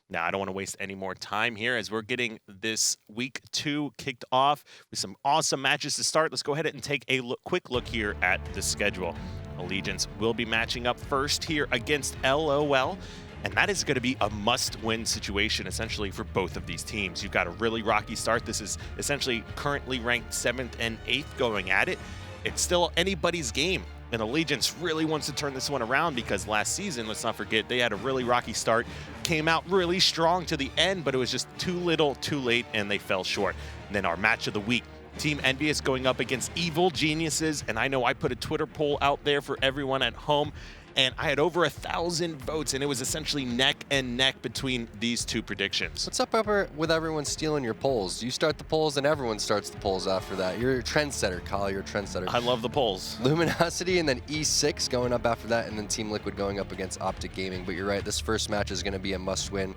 Now, I don't want to waste any more time here as we're getting this week 2 kicked off with some awesome matches to start. Let's go ahead and take a quick look here at the schedule. Allegiance will be matching up first here against LOL. And that is going to be a must-win situation, essentially, for both of these teams. You've got a really rocky start. This is essentially currently ranked 7th and 8th going at it. It's still anybody's game. And Allegiance really wants to turn this one around because last season, let's not forget, they had a really rocky start, came out really strong to the end, but it was just too little, too late, and they fell short. And then our match of the week, Team Envious going up against Evil Geniuses. And I know I put a Twitter poll out there for everyone at home, and I had over 1,000 votes, and it was essentially neck and neck between these two predictions. What's up with everyone stealing your polls? You start the polls, and everyone starts the polls after that. You're a trendsetter, Kyle. You're a trendsetter. I love the polls. Luminosity and then E6 going up after that, and then Team Liquid going up against Optic Gaming. But you're right, this first match is going to be a must-win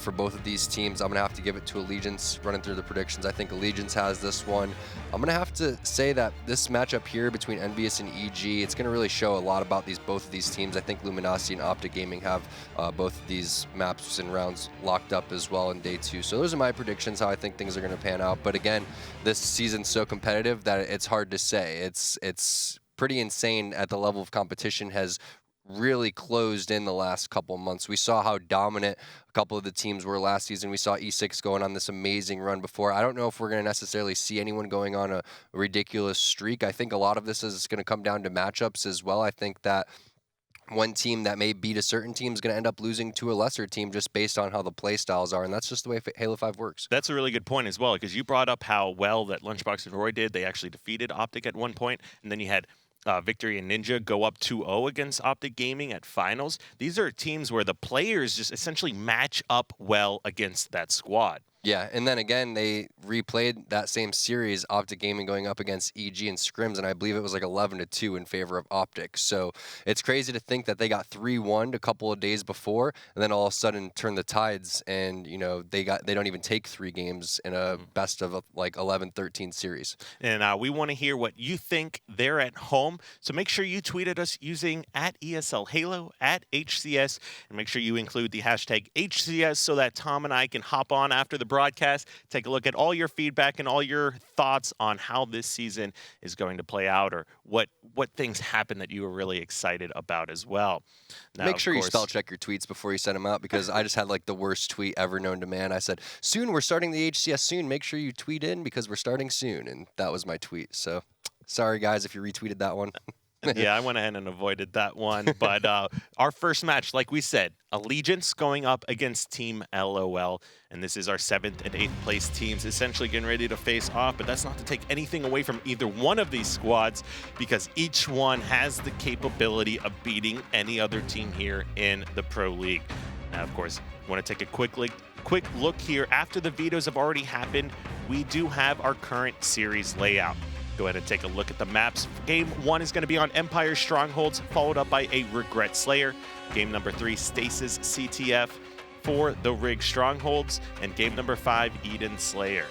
for both of these teams. I'm going to have to give it to Allegiance, running through the predictions. I think Allegiance has this one. I'm going to have to say that this matchup here between Envious and EG, it's going to really show a lot about both of these teams. I think Luminosity and Optic Gaming have both of these maps and rounds locked up as well in day 2. So those are my predictions, how I think things are going to pan out. But again, this season's so competitive that it's hard to say. It's pretty insane at the level of competition has really closed in the last couple of months. We saw how dominant a couple of the teams were last season. We saw E6 going on this amazing run before. I don't know if we're going to necessarily see anyone going on a ridiculous streak. I think a lot of this is going to come down to matchups as well. I think that one team that may beat a certain team is going to end up losing to a lesser team just based on how the play styles are, and that's just the way Halo 5 works. That's a really good point as well, because you brought up how well that Lunchbox and Roy did. They actually defeated Optic at one point, and then you had Victory and Ninja go up 2-0 against Optic Gaming at finals. These are teams where the players just essentially match up well against that squad. Yeah, and then again, they replayed that same series, Optic Gaming going up against EG in scrims, and I believe it was like 11-2 in favor of Optic. So it's crazy to think that they got 3-1 a couple of days before, and then all of a sudden turn the tides, and you know they don't even take 3 games in a best of like 11-13 series. And we want to hear what you think there at home. So make sure you tweet at us using @ESLHalo, @HCS, and make sure you include the hashtag HCS so that Tom and I can hop on after the broadcast, take a look at all your feedback and all your thoughts on how this season is going to play out, or what things happen that you were really excited about as well. Now, make sure you spell check your tweets before you send them out, because I just had like the worst tweet ever known to man. I said, soon we're starting the HCS soon. Make sure you tweet in because we're starting soon. And that was my tweet. So sorry guys if you retweeted that one. Yeah, I went ahead and avoided that one. But our first match, like we said, Allegiance going up against Team LOL. And this is our 7th and 8th place teams essentially getting ready to face off. But that's not to take anything away from either one of these squads, because each one has the capability of beating any other team here in the Pro League. Now, of course, I want to take a quick look here. After the vetoes have already happened, we do have our current series layout. Go ahead and take a look at the maps. Game 1 is going to be on Empire Strongholds, followed up by a Regret Slayer. Game number 3, Stasis CTF for the Rig Strongholds. And game number 5, Eden Slayer.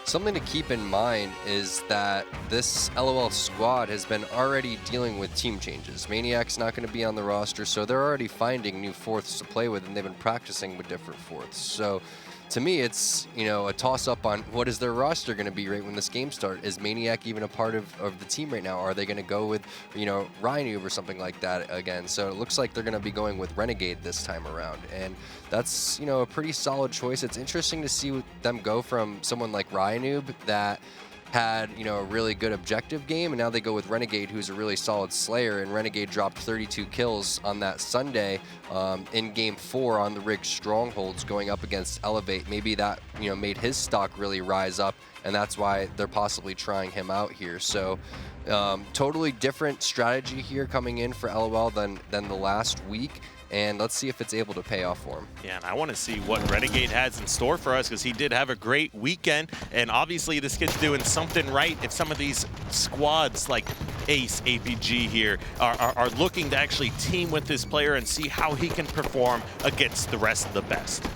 Something to keep in mind is that this LOL squad has been already dealing with team changes. Maniac's not going to be on the roster, so they're already finding new fourths to play with, and they've been practicing with different fourths. So to me, it's, you know, a toss-up on what is their roster going to be right when this game starts. Is Maniac even a part of the team right now? Are they going to go with, you know, Rhynoob or something like that again? So it looks like they're going to be going with Renegade this time around. And that's, you know, a pretty solid choice. It's interesting to see them go from someone like Rhynoob that had, you know, a really good objective game, and now they go with Renegade, who's a really solid Slayer, and Renegade dropped 32 kills on that Sunday in Game 4 on the Rig Strongholds going up against Elevate. Maybe that, you know, made his stock really rise up, and that's why they're possibly trying him out here. So totally different strategy here coming in for LOL than the last week. And let's see if it's able to pay off for him. Yeah, and I want to see what Renegade has in store for us, because he did have a great weekend. And obviously this kid's doing something right if some of these squads like Ace, APG here are looking to actually team with this player and see how he can perform against the rest of the best.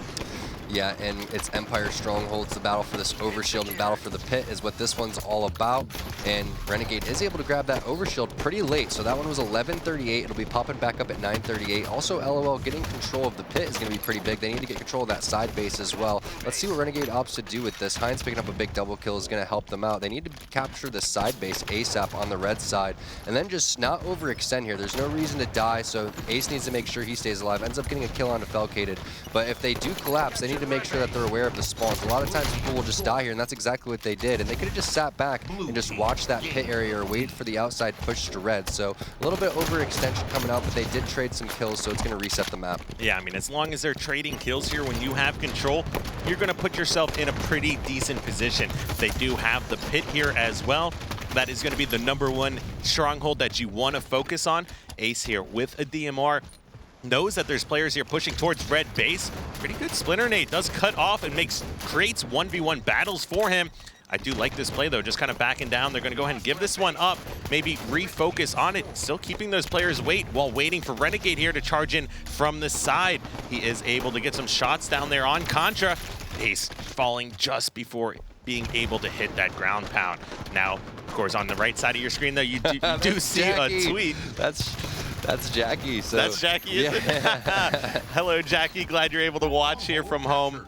Yeah, and it's Empire Strongholds. The battle for this overshield and battle for the pit is what this one's all about. And Renegade is able to grab that overshield pretty late. So that one was 11:38. It'll be popping back up at 9:38. Also, LOL getting control of the pit is going to be pretty big. They need to get control of that side base as well. Let's see what Renegade opts to do with this. Heinz picking up a big double kill is going to help them out. They need to capture the side base ASAP on the red side and then just not overextend here. There's no reason to die, so Ace needs to make sure he stays alive. Ends up getting a kill onto Felcated. But if they do collapse, they need to make sure that they're aware of the spawns. A lot of times people will just die here, and that's exactly what they did. And they could have just sat back and just watched that pit area or waited for the outside push to red. So a little bit overextension coming out, but they did trade some kills, so it's going to reset the map. Yeah, I mean, as long as they're trading kills here, when you have control, you're going to put yourself in a pretty decent position. They do have the pit here as well. That is going to be the #1 stronghold that you want to focus on. Ace here with a DMR. Knows that there's players here pushing towards red base. Pretty good Splinter Nade. Does cut off and creates 1v1 battles for him. I do like this play, though, just kind of backing down. They're going to go ahead and give this one up, maybe refocus on it, still keeping those players wait while waiting for Renegade here to charge in from the side. He is able to get some shots down there on Contra. Ace falling just before being able to hit that ground pound. Now, of course, on the right side of your screen, though, you do see Jackie. a tweet. That's Jackie. So. That's Jackie, isn't it? Hello, Jackie. Glad you're able to watch here from home.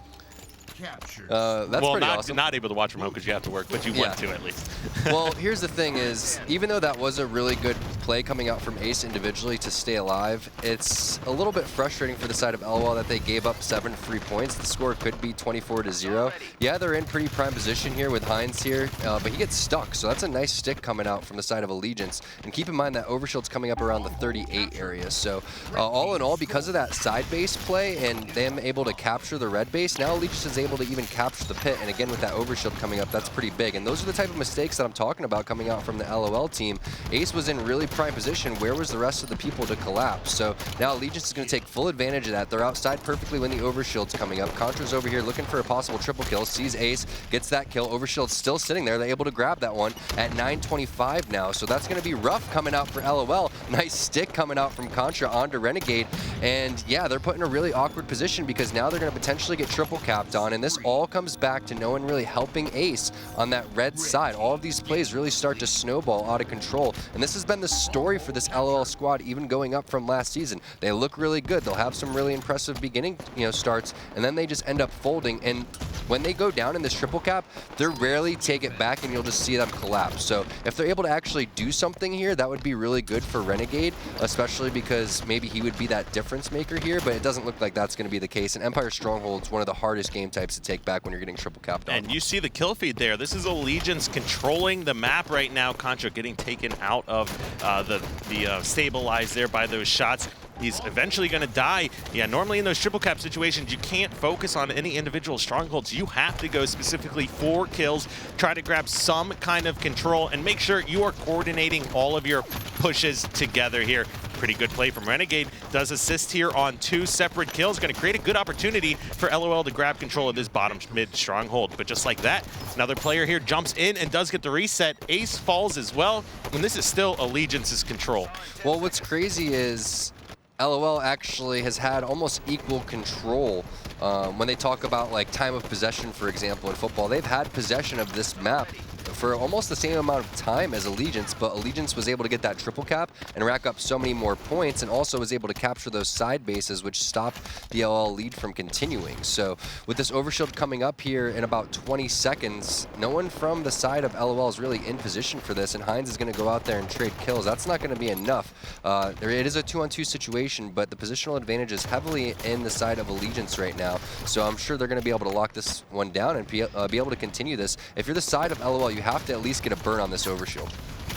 That's well, pretty awesome. Not able to watch from home because you have to work, but you want to at least. Well, here's the thing is, even though that was a really good play coming out from Ace individually to stay alive, it's a little bit frustrating for the side of LOL that they gave up 7 free points. The score could be 24-0. Yeah, they're in pretty prime position here with Heinz here, but he gets stuck, so that's a nice stick coming out from the side of Allegiance. And keep in mind that Overshield's coming up around the 38 area, so all in all, because of that side base play and them able to capture the red base, now Allegiance is able to even capture the pit, and again with that overshield coming up, that's pretty big. And those are the type of mistakes that I'm talking about coming out from the LOL team. Ace was in really prime position. Where was the rest of the people to collapse? So now Allegiance is going to take full advantage of that. They're outside perfectly when the overshield's coming up. Contra's over here looking for a possible triple kill, sees Ace, gets that kill. Overshield's still sitting there. They're able to grab that one at 9:25 now. So that's going to be rough coming out for LOL. Nice stick coming out from Contra onto Renegade. And yeah, they're put in a really awkward position because now they're going to potentially get triple capped on, and this all comes back to no one really helping Ace on that red side. All of these plays really start to snowball out of control, and this has been the story for this LOL squad even going up from last season. They look really good. They'll have some really impressive beginning starts, and then they just end up folding, and when they go down in this triple cap, they rarely take it back, and you'll just see them collapse. So if they're able to actually do something here, that would be really good for Renegade, especially because maybe he would be that difference maker here, but it doesn't look like that's going to be the case, and Empire Stronghold's one of the hardest game types to take back when you're getting triple capped on. And you see the kill feed there. This is Allegiance controlling the map right now. Contra getting taken out of the stabilize there by those shots. He's eventually going to die. Yeah, normally in those triple cap situations, you can't focus on any individual strongholds. You have to go specifically for kills, try to grab some kind of control, and make sure you are coordinating all of your pushes together here. Pretty good play from Renegade. Does assist here on 2 separate kills. Going to create a good opportunity for LOL to grab control of this bottom mid stronghold. But just like that, another player here jumps in and does get the reset. Ace falls as well, and this is still Allegiance's control. Well, what's crazy is LOL actually has had almost equal control. When they talk about like time of possession, for example, in football, they've had possession of this map for almost the same amount of time as Allegiance, but Allegiance was able to get that triple cap and rack up so many more points, and also was able to capture those side bases, which stopped the LOL lead from continuing. So with this overshield coming up here in about 20 seconds, no one from the side of LOL is really in position for this, and Heinz is going to go out there and trade kills. That's not going to be enough. It is a 2-on-2 situation, but the positional advantage is heavily in the side of Allegiance right now, so I'm sure they're going to be able to lock this one down and be able to continue this. If you're the side of LOL, you have to at least get a burn on this overshield.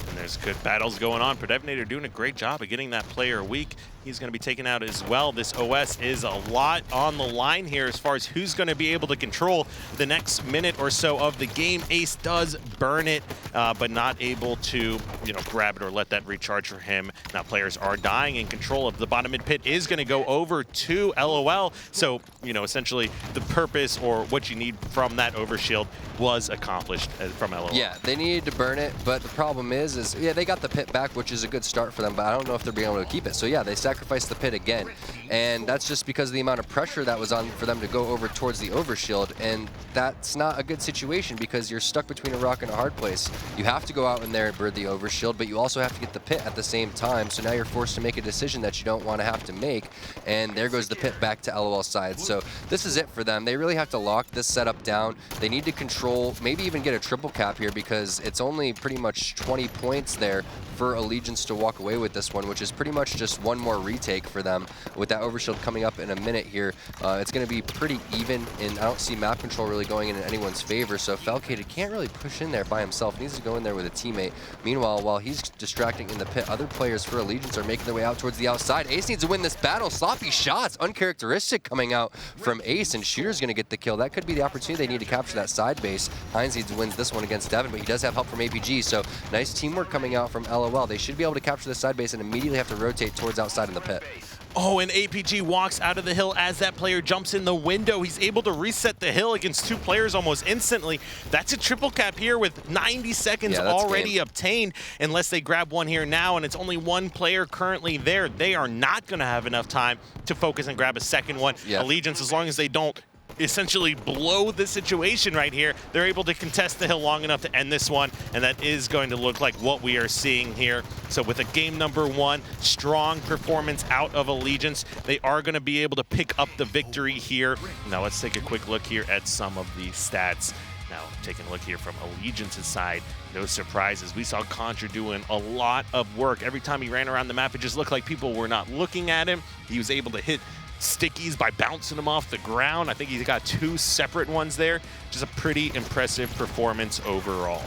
And there's good battles going on. Predevinator doing a great job of getting that player weak. He's going to be taken out as well. This OS is a lot on the line here as far as who's going to be able to control the next minute or so of the game. Ace does burn it, but not able to, grab it or let that recharge for him. Now players are dying, and control of the bottom mid pit is going to go over to LOL. So, essentially the purpose or what you need from that overshield was accomplished from LOL. Yeah, they needed to burn it, but the problem is Allegiance, yeah, they got the pit back, which is a good start for them, but I don't know if they're being able to keep it. So yeah, they sacrificed the pit again. And that's just because of the amount of pressure that was on for them to go over towards the overshield. And that's not a good situation because you're stuck between a rock and a hard place. You have to go out in there and bird the overshield, but you also have to get the pit at the same time. So now you're forced to make a decision that you don't want to have to make. And there goes the pit back to LOL's side. So this is it for them. They really have to lock this setup down. They need to control, maybe even get a triple cap here because it's only pretty much 20 points there for Allegiance to walk away with this one, which is pretty much just one more retake for them. With that overshield coming up in a minute here, it's going to be pretty even, and I don't see map control really going in anyone's favor, so Falcated can't really push in there by himself. He needs to go in there with a teammate. Meanwhile, while he's distracting in the pit, other players for Allegiance are making their way out towards the outside. Ace needs to win this battle. Sloppy shots, uncharacteristic coming out from Ace, and Shooter's going to get the kill. That could be the opportunity they need to capture that side base. Heinz needs to win this one against Devin, but he does have help from APG, so nice teamwork coming out from LOL. They should be able to capture the side base and immediately have to rotate towards outside in the pit. Oh, and APG walks out of the hill as that player jumps in the window. He's able to reset the hill against two players almost instantly. That's a triple cap here with 90 seconds already obtained. Unless they grab one here now, and it's only one player currently there. They are not going to have enough time to focus and grab a second one. Allegiance, as long as they don't essentially blow the situation right here, they're able to contest the hill long enough to end this one, and that is going to look like what we are seeing here. So with a game number one, strong performance out of Allegiance, they are going to be able to pick up the victory here. Now let's take a quick look here at some of the stats. Now taking a look here from Allegiance's side, no surprises. We saw Contra doing a lot of work. Every time he ran around the map, it just looked like people were not looking at him. He was able to hit stickies by bouncing them off the ground. I think he's got two separate ones there. Just a pretty impressive performance overall.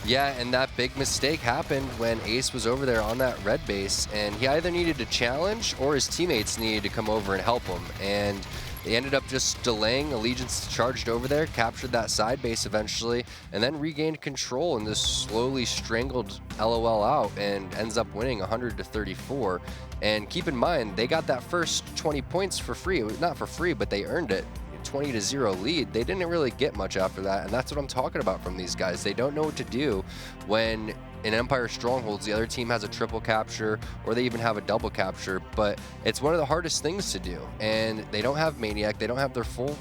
Yeah, and that big mistake happened when Ace was over there on that red base, and he either needed to challenge or his teammates needed to come over and help him. And they ended up just delaying. Allegiance charged over there, captured that side base eventually, and then regained control and just slowly strangled LOL out and ends up winning 100-34. And keep in mind, they got that first 20 points for free. Not for free, but they earned it. 20-0 lead. They didn't really get much after that, and that's what I'm talking about from these guys. They don't know what to do when in Empire Strongholds the other team has a triple capture or they even have a double capture, but it's one of the hardest things to do. And they don't have Maniac, they don't have their full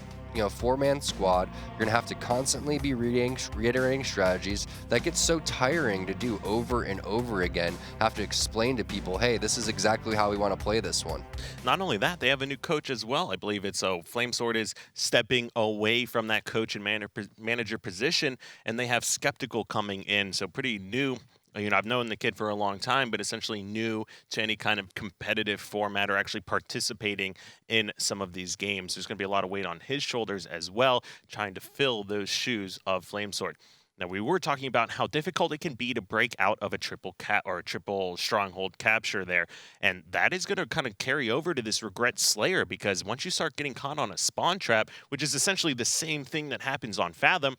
four-man squad. You're gonna have to constantly be reiterating strategies. That gets so tiring to do over and over again. Have to explain to people, hey, this is exactly how we want to play this one. Not only that, they have a new coach as well. I believe it's Flamesword is stepping away from that coach and manager position, and they have Skeptical coming in. So pretty new. I've known the kid for a long time, but essentially new to any kind of competitive format or actually participating in some of these games. There's going to be a lot of weight on his shoulders as well, trying to fill those shoes of Flamesword. Now, we were talking about how difficult it can be to break out of a triple stronghold capture there, and that is going to kind of carry over to this Regret Slayer, because once you start getting caught on a spawn trap, which is essentially the same thing that happens on Fathom,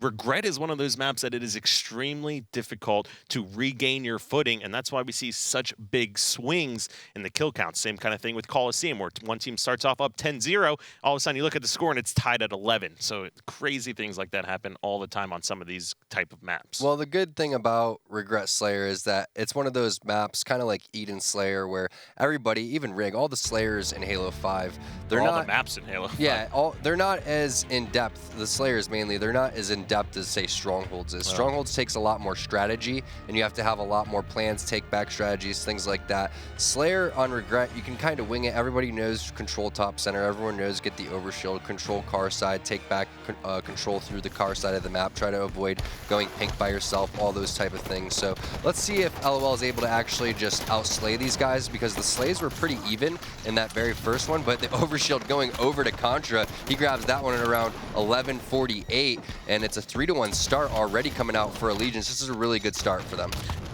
Regret is one of those maps that it is extremely difficult to regain your footing, and that's why we see such big swings in the kill count. Same kind of thing with Coliseum, where one team starts off up 10-0, all of a sudden you look at the score and it's tied at 11. So crazy things like that happen all the time on some of these type of maps. Well, the good thing about Regret Slayer is that it's one of those maps, kind of like Eden Slayer, where everybody, even Rig, all the Slayers in Halo 5, they're all not the maps in Halo 5. Yeah, they're not as in depth. The Slayers mainly, they're not as in depth as say Strongholds is. Strongholds takes a lot more strategy, and you have to have a lot more plans, take back strategies, things like that. Slayer on Regret, you can kind of wing it. Everybody knows control top center. Everyone knows get the overshield, control car side, take back control through the car side of the map, try to avoid going pink by yourself, all those type of things. So let's see if LOL is able to actually just outslay these guys, because the slays were pretty even in that very first one, but the overshield going over to Contra, he grabs that one at around 11:48, and it's a 3-1 start already coming out for Allegiance. This is a really good start for them.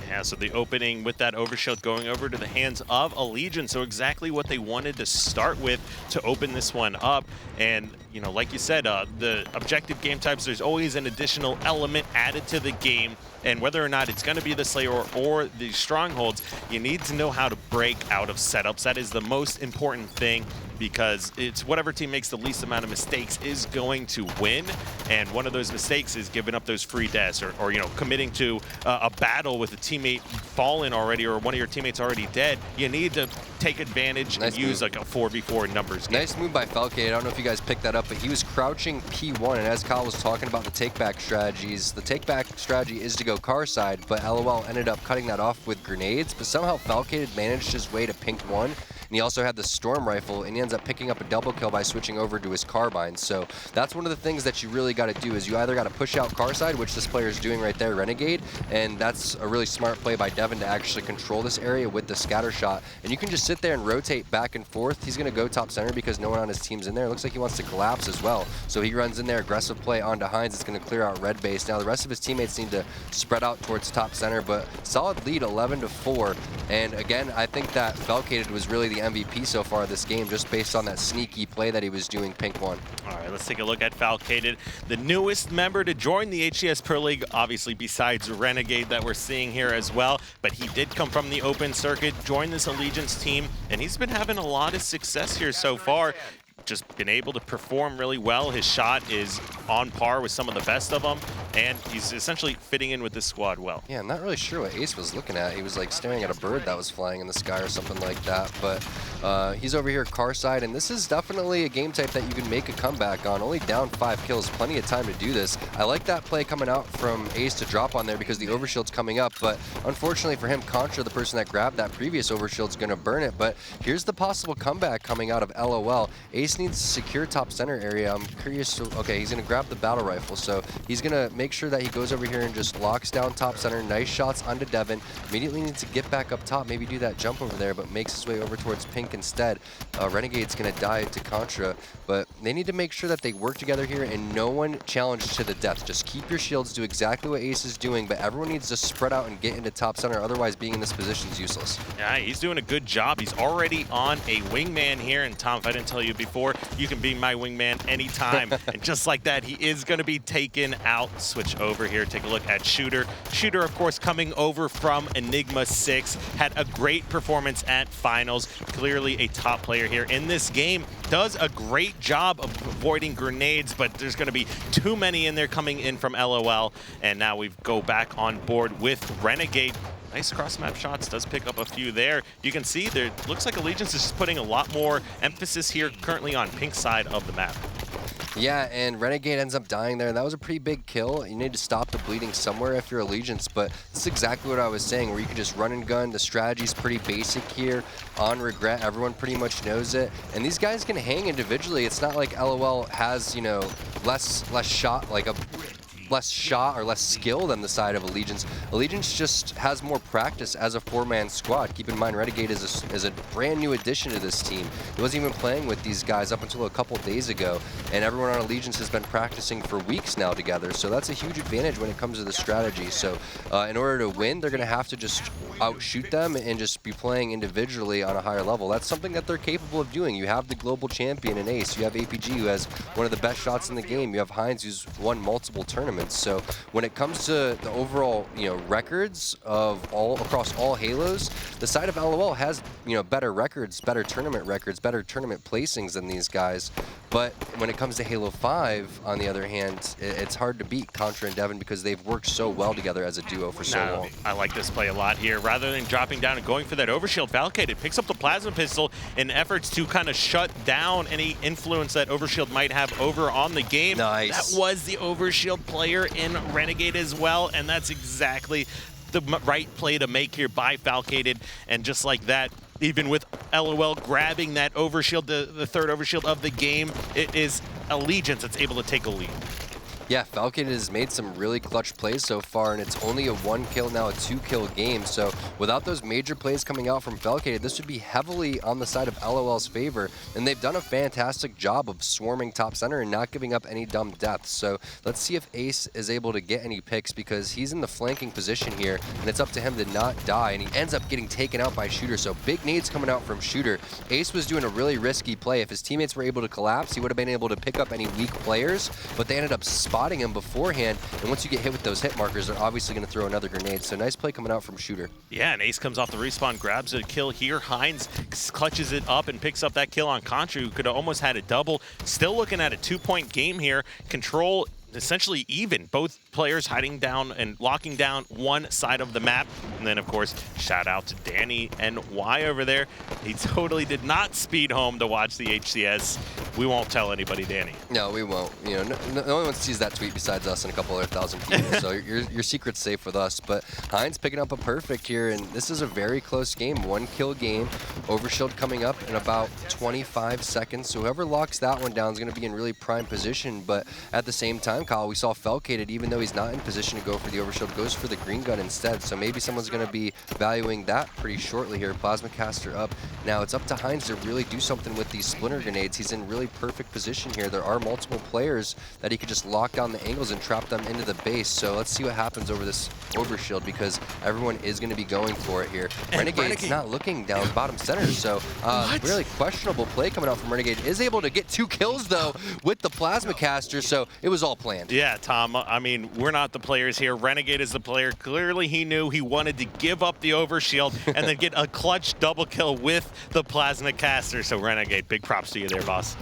Yeah, so the opening with that overshield going over to the hands of Allegiance, so exactly what they wanted to start with to open this one up. And, like you said, the objective game types, there's always an additional element added to the game. And whether or not it's going to be the Slayer or the Strongholds, you need to know how to break out of setups. That is the most important thing. because it's whatever team makes the least amount of mistakes is going to win. And one of those mistakes is giving up those free deaths or you know, committing to a battle with a teammate fallen already or one of your teammates already dead. You need to take advantage and use like a 4v4 numbers game. Nice move by Falcade. I don't know if you guys picked that up, but he was crouching P1, and as Kyle was talking about the take-back strategies, the take-back strategy is to go car side, but LOL ended up cutting that off with grenades, but somehow Falcade managed his way to pink 1, and he also had the storm rifle, and he ends up picking up a double kill by switching over to his carbine. So that's one of the things that you really got to do, is you either got to push out car side, which this player is doing right there, Renegade, and that's a really smart play by Devin to actually control this area with the scatter shot, and you can just sit there and rotate back and forth. He's going to go top center because no one on his team's in there. It looks like he wants to collapse as well, so he runs in there, aggressive play onto Hines. It's going to clear out red base. Now the rest of his teammates need to spread out towards top center, but solid lead, 11-4, and again, I think that Falcade was really the MVP so far this game, just based on that sneaky play that he was doing pink 1. All right, let's take a look at Falcade, the newest member to join the HCS Pro League, obviously besides Renegade that we're seeing here as well, but he did come from the open circuit, join this Allegiance team, and he's been having a lot of success here so far. Just been able to perform really well. His shot is on par with some of the best of them, and he's essentially fitting in with this squad well. Yeah, I'm not really sure what Ace was looking at. He was like staring at a bird that was flying in the sky or something like that, but he's over here car side, and this is definitely a game type that you can make a comeback on. Only down 5 kills, plenty of time to do this. I like that play coming out from Ace to drop on there because the overshield's coming up, but unfortunately for him, Contra, the person that grabbed that previous overshield's going to burn it, but here's the possible comeback coming out of LOL. Ace needs to secure top center area. I'm curious. Okay, he's going to grab the battle rifle, so he's going to make sure that he goes over here and just locks down top center. Nice shots onto Devin. Immediately needs to get back up top, maybe do that jump over there, but makes his way over towards pink instead. Renegade's going to die to Contra, but they need to make sure that they work together here and no one challenged to the death. Just keep your shields, do exactly what Ace is doing, but everyone needs to spread out and get into top center, otherwise being in this position is useless. Yeah, he's doing a good job. He's already on a wingman here, and Tom, if I didn't tell you before, you can be my wingman anytime. And just like that, he is going to be taken out. Switch over here, take a look at Shooter. Shooter, of course, coming over from Enigma 6, had a great performance at finals. Clearly a top player here in this game. Does a great job of avoiding grenades, but there's going to be too many in there coming in from LOL. And now we go back on board with Renegade. Nice cross-map shots, does pick up a few there. You can see there looks like Allegiance is just putting a lot more emphasis here currently on pink side of the map. Yeah, and Renegade ends up dying there. That was a pretty big kill. You need to stop the bleeding somewhere if you're Allegiance, but this is exactly what I was saying, where you can just run and gun. The strategy's pretty basic here. On regret, everyone pretty much knows it. And these guys can hang individually. It's not like LOL has, you know, less shot, like a less shot or less skill than the side of Allegiance. Allegiance just has more practice as a 4-man squad. Keep in mind, Renegade is a brand new addition to this team. He wasn't even playing with these guys up until a couple days ago, and everyone on Allegiance has been practicing for weeks now together, so that's a huge advantage when it comes to the strategy. So in order to win, they're going to have to just outshoot them and just be playing individually on a higher level. That's something that they're capable of doing. You have the global champion in Ace. You have APG, who has one of the best shots in the game. You have Hines, who's won multiple tournaments. So when it comes to the overall, you know, records of across all Halos, the side of LOL has, you know, better records, better tournament placings than these guys. But when it comes to Halo 5, on the other hand, it's hard to beat Contra and Devin because they've worked so well together as a duo for so long. I like this play a lot here. Rather than dropping down and going for that overshield, Falcade picks up the plasma pistol in efforts to kind of shut down any influence that overshield might have over on the game. Nice. That was the overshield player in Renegade as well, and that's exactly the right play to make here by Falcade. And just like that, even with LOL grabbing that overshield, the third overshield of the game, it is Allegiance that's able to take a lead. Yeah, Falcade has made some really clutch plays so far, and it's only a 1-kill, now a 2-kill game. So without those major plays coming out from Falcade, this would be heavily on the side of LOL's favor. And they've done a fantastic job of swarming top center and not giving up any dumb deaths. So let's see if Ace is able to get any picks, because he's in the flanking position here, and it's up to him to not die. And he ends up getting taken out by Shooter. So big nades coming out from Shooter. Ace was doing a really risky play. If his teammates were able to collapse, he would have been able to pick up any weak players, but they ended up spotting spotting him beforehand, and once you get hit with those hit markers, they're obviously going to throw another grenade. So nice play coming out from Shooter. Yeah, and Ace comes off the respawn, grabs a kill here. Hines clutches it up and picks up that kill on Contra, who could have almost had a double. Still looking at a 2-point game here. Control essentially even. Both players hiding down and locking down one side of the map. And then, of course, shout out to Danny and Y over there. He totally did not speed home to watch the HCS. We won't tell anybody, Danny. No, we won't. You know, no one sees that tweet besides us and a couple other thousand people. So your secret's safe with us. But Hines picking up a perfect here, and this is a very close game. 1-kill game. Overshield coming up in about 25 seconds. So whoever locks that one down is going to be in really prime position. But at the same time, Kyle, we saw Felcated, even though he's not in position to go for the overshield, goes for the green gun instead. So maybe someone's going to be valuing that pretty shortly here. Plasma caster up. Now it's up to Hines to really do something with these splinter grenades. He's in really perfect position here. There are multiple players that he could just lock down the angles and trap them into the base. So let's see what happens over this overshield, because everyone is going to be going for it here. Renegade's not looking down bottom center, so really questionable play coming out from Renegade. Is able to get 2 kills though with the plasma caster, so it was all planned. Yeah, Tom, I mean, we're not the players here. Renegade is the player. Clearly he knew he wanted to give up the overshield and then get a clutch double kill with the plasma caster. So Renegade, big props to you there, boss.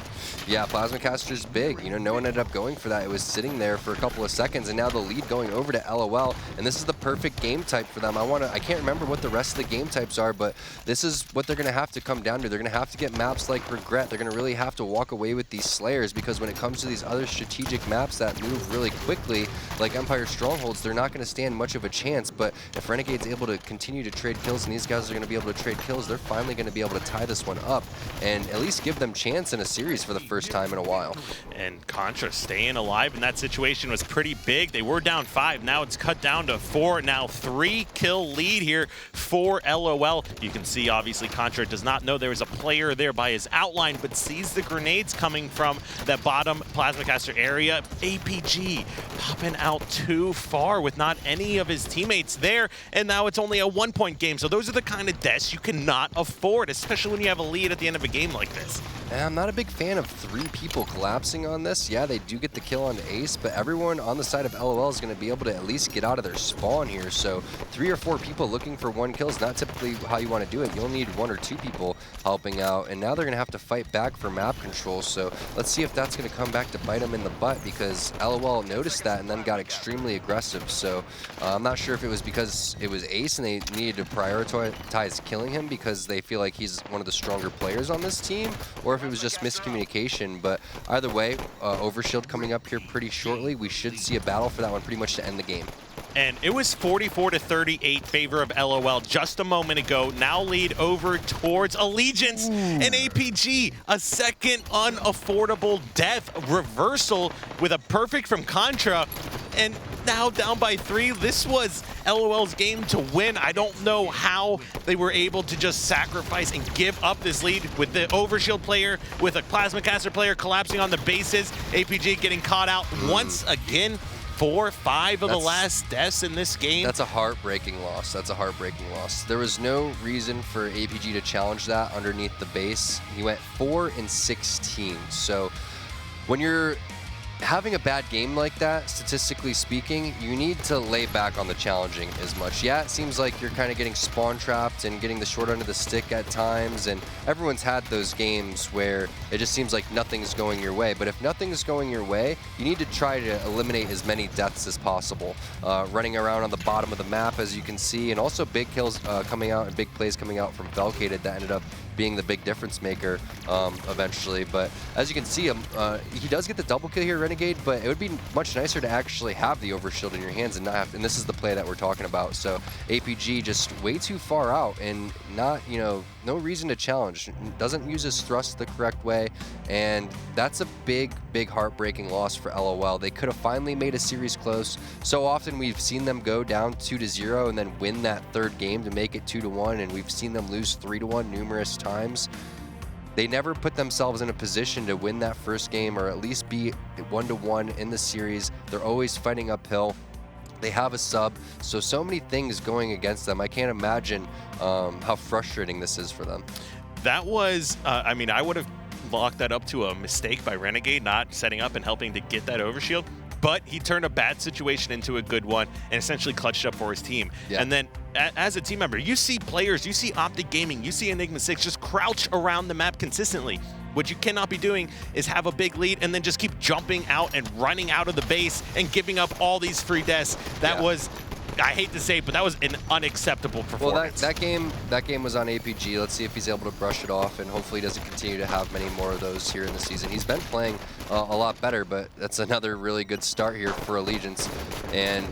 Yeah, plasma caster's big. You know, no one ended up going for that. It was sitting there for a couple of seconds, and now the lead going over to LOL. And this is the perfect game type for them. I can't remember what the rest of the game types are, but this is what they're going to have to come down to. They're going to have to get maps like Regret. They're going to really have to walk away with these Slayers, because when it comes to these other strategic maps that move really quickly, like Empire Strongholds, they're not going to stand much of a chance. But if Renegade's able to continue to trade kills, and these guys are going to be able to trade kills, they're finally going to be able to tie this one up and at least give them chance in a series for the first time in a while. And Contra staying alive in that situation was pretty big. They were down 5. Now it's cut down to 4. Now 3-kill lead here for LOL. You can see, obviously, Contra does not know there was a player there by his outline, but sees the grenades coming from that bottom plasmacaster area. APG popping out too far with not any of his teammates there, and now it's only a 1-point game. So those are the kind of deaths you cannot afford, especially when you have a lead at the end of a game like this. And I'm not a big fan of 3 people collapsing on this. Yeah, they do get the kill on Ace, but everyone on the side of LOL is going to be able to at least get out of their spawn here. So 3 or 4 people looking for 1 kill is not typically how you want to do it. You'll need 1 or 2 people helping out, and now they're going to have to fight back for map control. So let's see if that's going to come back to bite them in the butt, because LOL noticed that and then got extremely aggressive. So I'm not sure if it was because it was Ace and they needed to prioritize killing him because they feel like he's one of the stronger players on this team, or if it was just miscommunication. But either way, Overshield coming up here pretty shortly. We should see a battle for that one pretty much to end the game. And it was 44-38 favor of LOL just a moment ago. Now lead over towards Allegiance. And APG, a second unaffordable death reversal with a perfect from Contra. And now down by 3. This was LOL's game to win. I don't know how they were able to just sacrifice and give up this lead with the Overshield player, with a Plasmacaster player collapsing on the bases. APG getting caught out once again. 4 or 5 of the last deaths in this game. That's a heartbreaking loss. That's a heartbreaking loss. There was no reason for APG to challenge that underneath the base. He went 4 and 16. So when you're having a bad game like that, statistically speaking, you need to lay back on the challenging as much. Yeah, it seems like you're kind of getting spawn trapped and getting the short end of the stick at times, and everyone's had those games where it just seems like nothing's going your way. But if nothing's going your way, you need to try to eliminate as many deaths as possible. Running around on the bottom of the map, as you can see, and also big kills coming out and big plays coming out from Felcated that ended up being the big difference maker eventually. But as you can see, he does get the double kill here, Renegade, but it would be much nicer to actually have the overshield in your hands and not have, and this is the play that we're talking about. So APG just way too far out and not, you know, no reason to challenge. Doesn't use his thrust the correct way, and that's a big, big heartbreaking loss for LOL. They could have finally made a series close. So often we've seen them go down 2-0 and then win that 3rd game to make it 2-1, and we've seen them lose 3-1 numerous times. They never put themselves in a position to win that 1st game or at least be 1-1 in the series. They're always fighting uphill. They have a sub, so many things going against them. I can't imagine how frustrating this is for them. That was, I mean, I would have locked that up to a mistake by Renegade, not setting up and helping to get that overshield. but he turned a bad situation into a good one and essentially clutched up for his team. Yeah. And then as a team member, you see players, you see Optic Gaming, you see Enigma 6 just crouch around the map consistently. What you cannot be doing is have a big lead and then just keep jumping out and running out of the base and giving up all these free deaths. That was, I hate to say it, but that was an unacceptable performance. Well, that game was on APG. Let's see if he's able to brush it off, and hopefully he doesn't continue to have many more of those here in the season. He's been playing a lot better, but that's another really good start here for Allegiance. And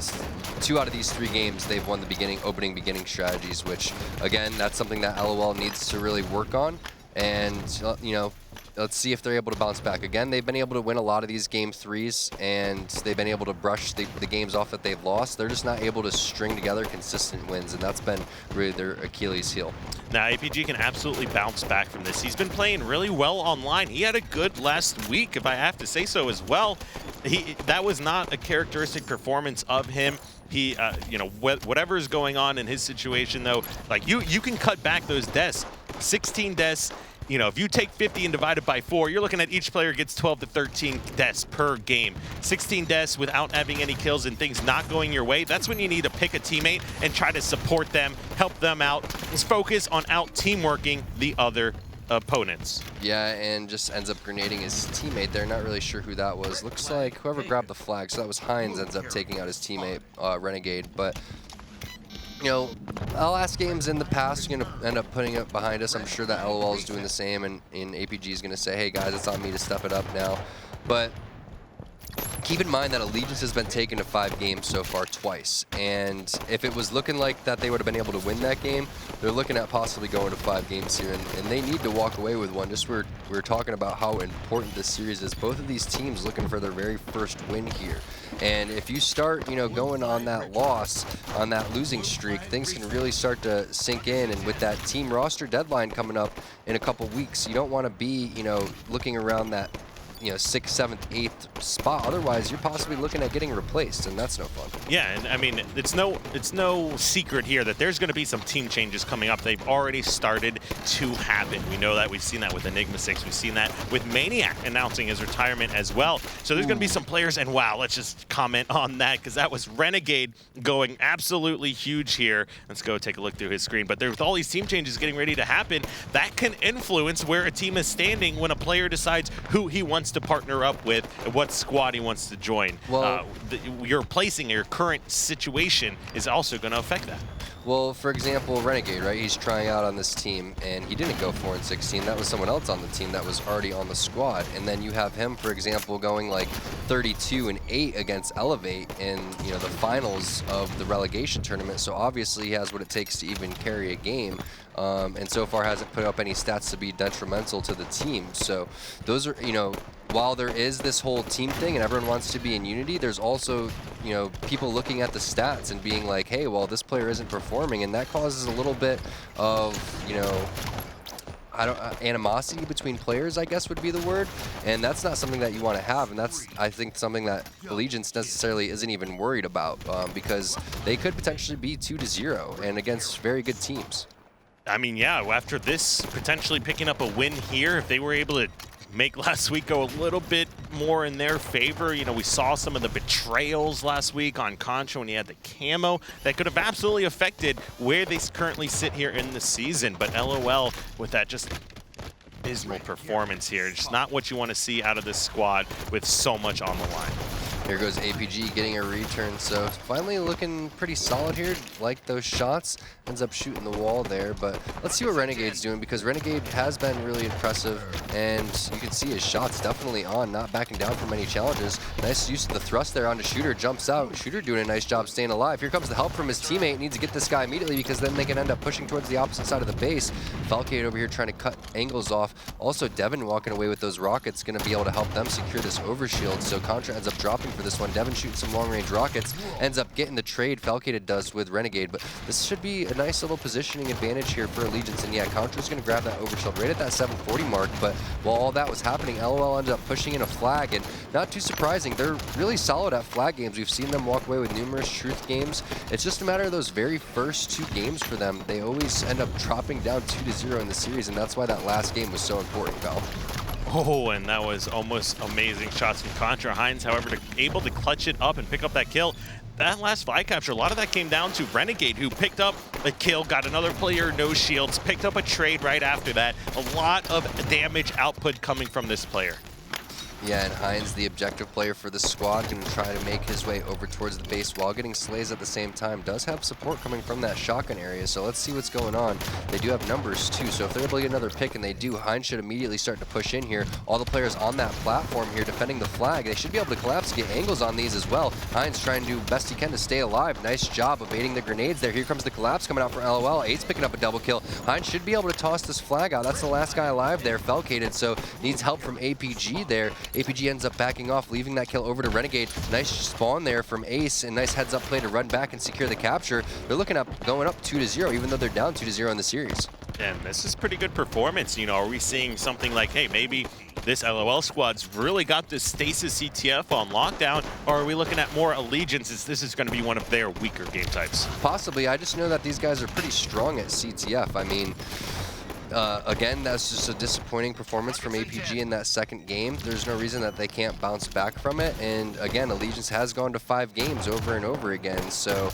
2 out of these 3 games, they've won the opening beginning strategies, which, again, that's something that LOL needs to really work on. And, you know, let's see if they're able to bounce back. Again, they've been able to win a lot of these game 3s, and they've been able to brush the games off that they've lost. They're just not able to string together consistent wins, and that's been really their Achilles heel. Now, APG can absolutely bounce back from this. He's been playing really well online. He had a good last week, if I have to say so as well. That was not a characteristic performance of him. He, you know, whatever is going on in his situation, though, like you can cut back those deaths. 16 deaths. You know, if you take 50 and divide it by 4, you're looking at each player gets 12 to 13 deaths per game. 16 deaths without having any kills and things not going your way, that's when you need to pick a teammate and try to support them, help them out. Just focus on out-teamworking the other opponents. Yeah, and just ends up grenading his teammate there. Not really sure who that was. Looks like whoever grabbed the flag, so that was Hines, ends up taking out his teammate, Renegade. But you know, our last games in the past are going to end up putting it behind us. I'm sure that LOL is doing the same, and APG is going to say, hey guys, it's on me to step it up now. But keep in mind that Allegiance has been taken to 5 games so far twice. And if it was looking like that they would have been able to win that game, they're looking at possibly going to 5 games here. And they need to walk away with one. Just we were talking about how important this series is. Both of these teams looking for their very first win here. And if you start, you know, going on that loss, on that losing streak, things can really start to sink in. And with that team roster deadline coming up in a couple weeks, you don't want to be, you know, looking around that, you know, 6th, 7th, 8th spot. Otherwise, you're possibly looking at getting replaced, and that's no fun. Yeah, and I mean, it's no secret here that there's going to be some team changes coming up. They've already started to happen. We know that. We've seen that with Enigma 6. We've seen that with Maniac announcing his retirement as well. So there's going to be some players, and wow, let's just comment on that, because that was Renegade going absolutely huge here. Let's go take a look through his screen. But with all these team changes getting ready to happen, that can influence where a team is standing when a player decides who he wants to partner up with and what squad he wants to join. Well, your placing, your current situation is also going to affect that. Well, for example, Renegade, right? He's trying out on this team, and he didn't go 4-16. That was someone else on the team that was already on the squad. And then you have him, for example, going like 32-8 against Elevate in, you know, the finals of the relegation tournament. So obviously he has what it takes to even carry a game. And so far hasn't put up any stats to be detrimental to the team. So those are, you know, while there is this whole team thing and everyone wants to be in unity, there's also, you know, people looking at the stats and being like, hey, well, this player isn't performing, and that causes a little bit of, you know, animosity between players, I guess would be the word, and that's not something that you want to have, and that's, I think, something that Allegiance necessarily isn't even worried about, because they could potentially be 2-0 and against very good teams. I mean, yeah, after this potentially picking up a win here, if they were able to make last week go a little bit more in their favor. You know, we saw some of the betrayals last week on Contra when he had the camo that could have absolutely affected where they currently sit here in the season. But LOL with that just abysmal performance here. Just not what you want to see out of this squad with so much on the line. Here goes APG getting a return, so finally looking pretty solid here. Like those shots, ends up shooting the wall there, but let's see what Renegade's doing, because Renegade has been really impressive, and you can see his shots definitely on, not backing down from any challenges. Nice use of the thrust there onto Shooter, jumps out. Shooter doing a nice job staying alive. Here comes the help from his teammate, needs to get this guy immediately, because then they can end up pushing towards the opposite side of the base. Falcade over here trying to cut angles off. Also, Devin walking away with those rockets, going to be able to help them secure this overshield, so Contra ends up dropping for this one. Devin shooting some long-range rockets, ends up getting the trade Falcated does with Renegade, but this should be a nice little positioning advantage here for Allegiance, and yeah, Contra's going to grab that overshield right at that 740 mark, but while all that was happening, LOL ended up pushing in a flag, and not too surprising, they're really solid at flag games. We've seen them walk away with numerous truth games. It's just a matter of those very first 2 games for them. They always end up dropping down 2-0 in the series, and that's why that last game was so important, Val. Oh, and that was almost amazing shots from Contra. Heinz, however, able to clutch it up and pick up that kill. That last flag capture, a lot of that came down to Renegade, who picked up a kill, got another player, no shields, picked up a trade right after that. A lot of damage output coming from this player. Yeah, and Heinz, the objective player for the squad, going to try to make his way over towards the base while getting slays at the same time. Does have support coming from that shotgun area, so let's see what's going on. They do have numbers too, so if they're able to get another pick, and they do, Heinz should immediately start to push in here. All the players on that platform here defending the flag, they should be able to collapse and get angles on these as well. Heinz trying to do best he can to stay alive. Nice job evading the grenades there. Here comes the collapse coming out for LOL. Ace picking up a double kill. Heinz should be able to toss this flag out. That's the last guy alive there, Felcated, so needs help from APG there. APG ends up backing off, leaving that kill over to Renegade. Nice spawn there from Ace, and nice heads up play to run back and secure the capture. They're looking up, going up 2-0, even though they're down 2-0 in the series. And this is pretty good performance. You know, are we seeing something like, hey, maybe this LOL squad's really got this Stasis CTF on lockdown, or are we looking at more Allegiance? This is going to be one of their weaker game types? Possibly. I just know that these guys are pretty strong at CTF. I mean, again, that's just a disappointing performance from APG in that second game. There's no reason that they can't bounce back from it. And again, Allegiance has gone to 5 games over and over again, so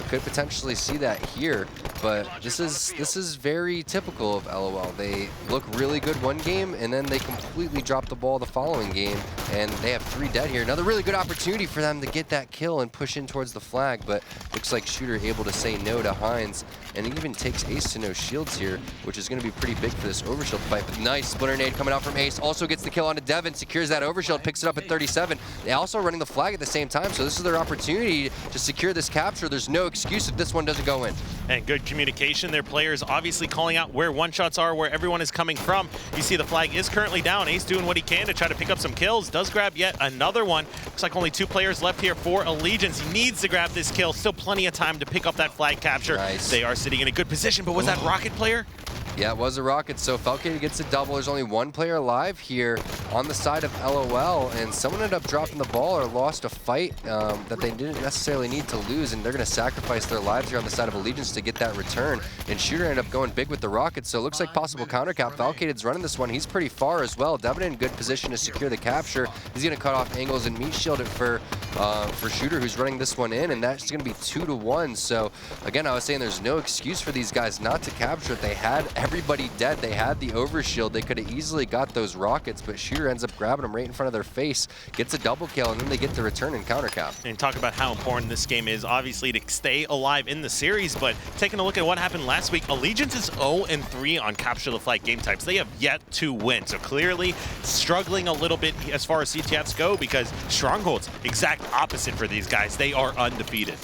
could potentially see that here. But this is very typical of LOL. They look really good one game, and then they completely drop the ball the following game, and they have 3 dead here. Another really good opportunity for them to get that kill and push in towards the flag, but looks like Shooter able to say no to Heinz, and it even takes Ace to no shields here, which is going to be pretty big for this overshield fight. But nice splinter nade coming out from Ace. Also gets the kill onto Devin, secures that overshield, picks it up at 37. They also running the flag at the same time, so this is their opportunity to secure this capture. There's no excuse if this one doesn't go in. And good communication. Their players obviously calling out where one-shots are, where everyone is coming from. You see the flag is currently down. Ace doing what he can to try to pick up some kills. Does grab yet another one. Looks like only 2 players left here for Allegiance. He needs to grab this kill. Still plenty of time to pick up that flag capture. Nice. They are sitting in a good position, but was that Rocket player? Yeah, it was a Rocket, so Felcated gets a double. There's only 1 player alive here on the side of LOL, and someone ended up dropping the ball or lost a fight that they didn't necessarily need to lose, and they're going to sacrifice their lives here on the side of Allegiance to get that return. And Shooter ended up going big with the Rocket, so it looks like possible counter cap. Felcated's running this one. He's pretty far as well. Devin in good position to secure the capture. He's going to cut off angles and meat shield it for Shooter, who's running this one in, and that's going to be 2-1. So again, I was saying there's no excuse for these guys not to capture it. They had everybody dead. They had the overshield. They could have easily got those rockets, but Shooter ends up grabbing them right in front of their face, gets a double kill, and then they get the return and counter cap. And talk about how important this game is, obviously, to stay alive in the series, but taking a look at what happened last week, Allegiance is 0-3 on capture the flag game types. They have yet to win, so clearly struggling a little bit as far as CTFs go, because Strongholds, exact opposite for these guys. They are undefeated.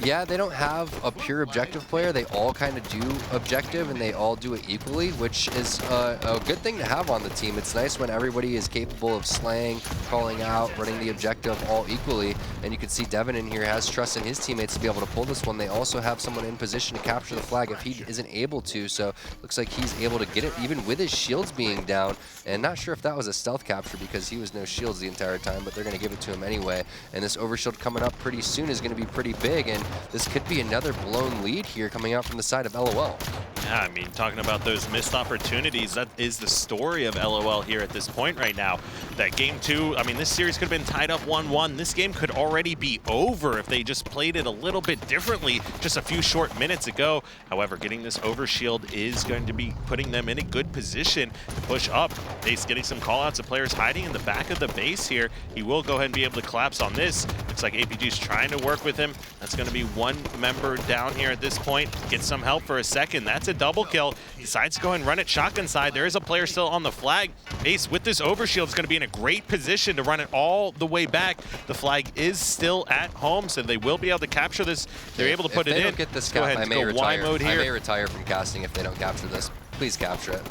Yeah, they don't have a pure objective player. They all kind of do objective, and they all do it equally, which is a good thing to have on the team. It's nice when everybody is capable of slaying, calling out, running the objective all equally. And you can see Devin in here has trust in his teammates to be able to pull this one. They also have someone in position to capture the flag if he isn't able to. So looks like he's able to get it even with his shields being down. And not sure if that was a stealth capture because he was no shields the entire time, but they're going to give it to him anyway. And this overshield coming up pretty soon is going to be pretty big. And this could be another blown lead here coming out from the side of LOL. Yeah, I mean, talking about those missed opportunities, that is the story of LOL here at this point right now. That game 2, I mean, this series could have been tied up 1-1. This game could already be over if they just played it a little bit differently just a few short minutes ago. However, getting this overshield is going to be putting them in a good position to push up. Ace getting some callouts of players hiding in the back of the base here. He will go ahead and be able to collapse on this. Looks like APG's trying to work with him. That's going to be 1 member down here at this point. Get some help for a second. That's a double kill. Decides to go and run it shotgun side. There is a player still on the flag. Ace with this overshield is going to be in a great position to run it all the way back. The flag is still at home, so they will be able to capture this. They're able to put it in. If they don't get this cap, I may retire. Y mode here. I may retire from casting if they don't capture this. Please capture it.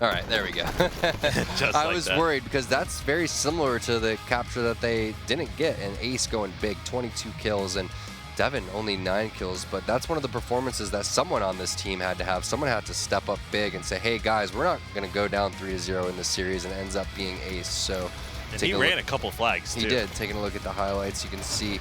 All right, there we go. I was worried because that's very similar to the capture that they didn't get, and Ace going big, 22 kills, and Devin only 9 kills, but that's one of the performances that someone on this team had to have. Someone had to step up big and say, hey guys, we're not going to go down 3-0 in this series, and it ends up being Ace. So and he ran a couple flags too. He did. Taking a look at the highlights, you can see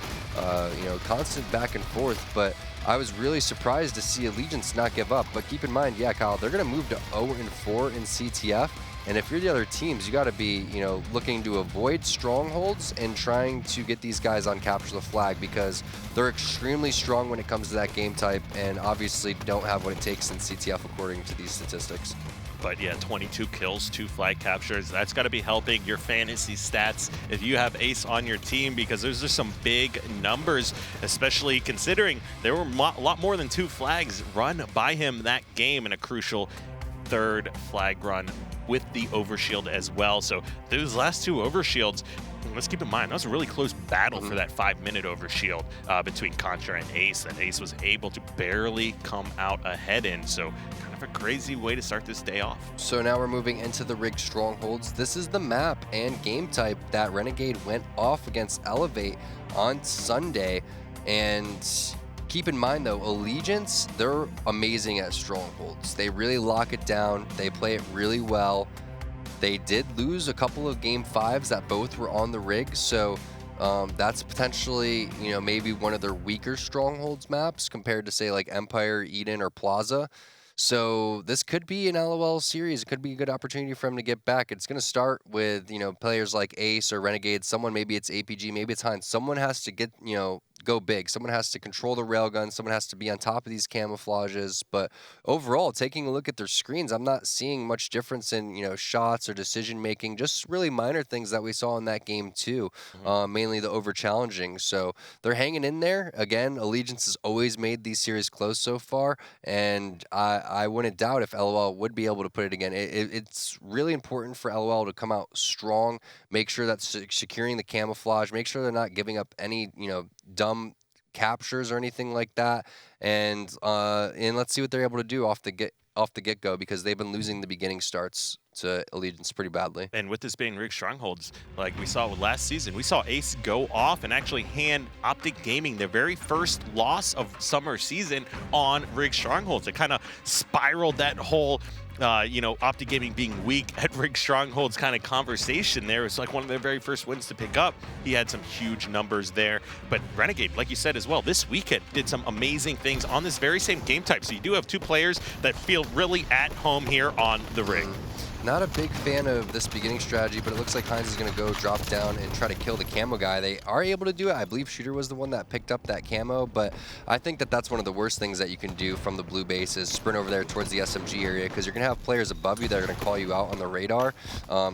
constant back and forth, but I was really surprised to see Allegiance not give up. But keep in mind, yeah, Kyle, they're going to move to 0-4 in CTF. And if you're the other teams, you got to be, you know, looking to avoid strongholds and trying to get these guys on capture the flag, because they're extremely strong when it comes to that game type, and obviously don't have what it takes in CTF according to these statistics. But yeah, 22 kills, 2 flag captures. That's got to be helping your fantasy stats if you have Ace on your team, because those are some big numbers, especially considering there were a lot more than 2 flags run by him that game, in a crucial 3rd flag run with the overshield as well. So those last 2 overshields, let's keep in mind, that was a really close battle for that 5-minute overshield between Contra and Ace, that Ace was able to barely come out ahead in. So kind of a crazy way to start this day off. So now we're moving into the rigged strongholds. This is the map and game type that Renegade went off against Elevate on Sunday. And keep in mind though, Allegiance, they're amazing at strongholds. They really lock it down. They play it really well. They did lose a couple of game 5s that both were on the rig, so that's potentially, you know, maybe one of their weaker strongholds maps compared to say like Empire, Eden, or Plaza. So this could be an LOL series. It could be a good opportunity for him to get back. It's going to start with, you know, players like Ace or Renegade. Someone, maybe it's APG, maybe it's Heinz. Someone has to get, you know, go big. Someone has to control the railgun. Someone has to be on top of these camouflages. But overall, taking a look at their screens, I'm not seeing much difference in, you know, shots or decision making. Just really minor things that we saw in that game too. Mainly the over challenging. So they're hanging in there. Again, Allegiance has always made these series close so far, and I wouldn't doubt if LOL would be able to put it again. It's really important for LOL to come out strong, make sure that's securing the camouflage, make sure they're not giving up any, you know, dumb captures or anything like that, and let's see what they're able to do off the get-go, because they've been losing the beginning starts to Allegiance pretty badly. And with this being rigged strongholds, like we saw last season, we saw Ace go off and actually hand Optic Gaming their very first loss of summer season on rigged strongholds. It kind of spiraled that whole you know, Optic Gaming being weak at rigged strongholds kind of conversation there. It's like one of their very first wins to pick up. He had some huge numbers there. But Renegade, like you said as well, this weekend did some amazing things on this very same game type. So you do have 2 players that feel really at home here on the rig. Not a big fan of this beginning strategy, but it looks like Heinz is going to go drop down and try to kill the camo guy. They are able to do it. I believe Shooter was the one that picked up that camo, but I think that that's one of the worst things that you can do from the blue base is sprint over there towards the SMG area, because you're going to have players above you that are going to call you out on the radar.